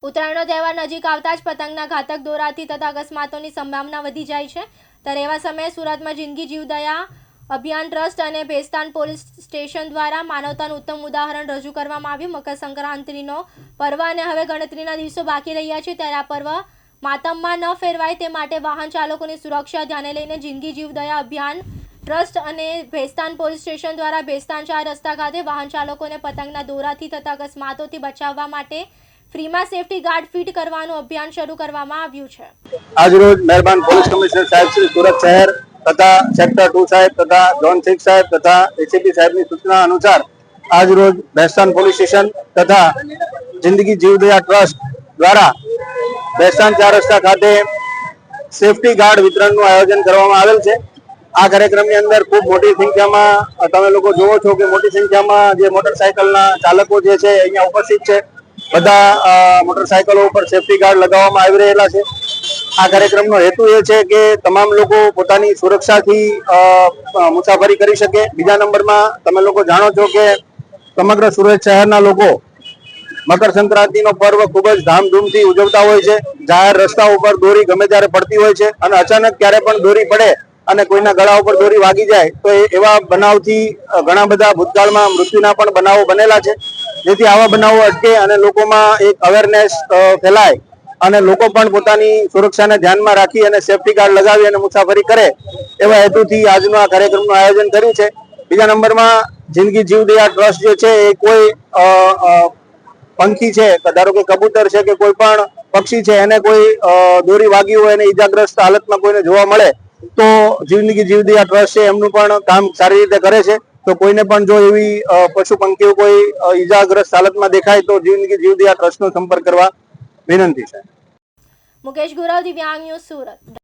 ઉત્તરાયણનો તહેવાર નજીક આવતા જ પતંગના ઘાતક દોરાથી થતા અકસ્માતોની સંભાવના વધી જાય છે। ત્યારે એવા સમયે સુરતમાં જિંદગી જીવદયા અભિયાન ટ્રસ્ટ અને ભેસ્તાન પોલીસ સ્ટેશન દ્વારા માનવતાનું ઉત્તમ ઉદાહરણ રજૂ કરવામાં આવ્યું। મકર સંક્રાંતિનો પર્વ અને હવે ગણતરીના દિવસો બાકી રહ્યા છે, ત્યારે આ પર્વ માતમમાં ન ફેરવાય તે માટે વાહન ચાલકોની સુરક્ષા ધ્યાને લઈને જિંદગી જીવદયા અભિયાન ટ્રસ્ટ અને ભેસ્તાન પોલીસ સ્ટેશન દ્વારા ભેસ્તાન 4 રસ્તા ખાતે વાહન ચાલકોને પતંગના દોરાથી થતા અકસ્માતોથી બચાવવા માટે ફ્રીમાં સેફટી ગાર્ડ ફિટ કરવાનું અભિયાન શરૂ કરવામાં આવ્યું છે। આજરોજ મહેરબાન પોલીસ કમિશનર સાહેબ શ્રી સુરત શહેર તથા સેક્ટર 2 સાહેબ તથા ઝોન 6 સાહેબ તથા એસીપી સાહેબની સૂચના અનુસાર આજરોજ ભેસ્તાન પોલીસ સ્ટેશન તથા જિંદગી જીવદયા ટ્રસ્ટ દ્વારા ભેસ્તાન 4 રસ્તા ખાતે સેફટી ગાર્ડ વિતરણનું આયોજન કરવામાં આવેલ છે। આ કાર્યક્રમની અંદર ખૂબ મોટી સંખ્યામાં તમે લોકો જોવો છો કે મોટી સંખ્યામાં જે મોટરસાયકલના ચાલકો જે છે અહીંયા ઉપસ્થિત છે। બધા મોટરસાયકલો ઉપર સેફટી ગાર્ડ લગાવવામાં આવી રહેલા છે। આ કાર્યક્રમનો હેતુ એ છે કે તમામ લોકો પોતાની સુરક્ષાથી મુસાફરી કરી શકે। બીજા નંબરમાં તમે લોકો જાણો છો કે સમગ્ર સુરત શહેરના લોકો મકર સંક્રાંતિનો પર્વ ખૂબ જ ધામધૂમથી ઉજવતા હોય છે। જાહેર રસ્તા ઉપર દોરી ગમે ત્યારે પડતી હોય છે અને અચાનક ક્યારે પણ દોરી પડે અને કોઈના ગળા ઉપર દોરી વાગી જાય તો એવા બનાવથી ઘણા બધા ભૂતકાળમાં મૃત્યુના પણ બનાવો બનેલા છે। જેથી આવા બનાવો અટકે અને લોકોમાં એક અવેરનેસ ફેલાય અને લોકો પણ પોતાની સુરક્ષાને ધ્યાનમાં રાખી અને સેફટી ગાર્ડ લગાવી અને મુસાફરી કરે એવા હેતુથી આજનો આ કાર્યક્રમનું આયોજન કર્યું છે। બીજા નંબરમાં જિંદગી જીવદયા ટ્રસ્ટ જે છે એ કોઈ પંખી છે, ધારો કે કબૂતર છે કે કોઈ પણ પક્ષી છે એને કોઈ દોરી વાગી હોય અને ઈજાગ્રસ્ત હાલતમાં કોઈને જોવા મળે તો જિંદગી જીવદયા ટ્રસ્ટ છે એમનું પણ કામ સારી રીતે કરે છે। તો કોઈને પણ જો એવી પશુ પંખીઓ કોઈ ઈજાગ્રસ્ત હાલતમાં દેખાય તો જિંદગી જીવદયા ટ્રસ્ટનો સંપર્ક કરવા વિનંતી છે। મુકેશ ગુરવ, દિવ્યાંગ ન્યૂઝ, સુરત।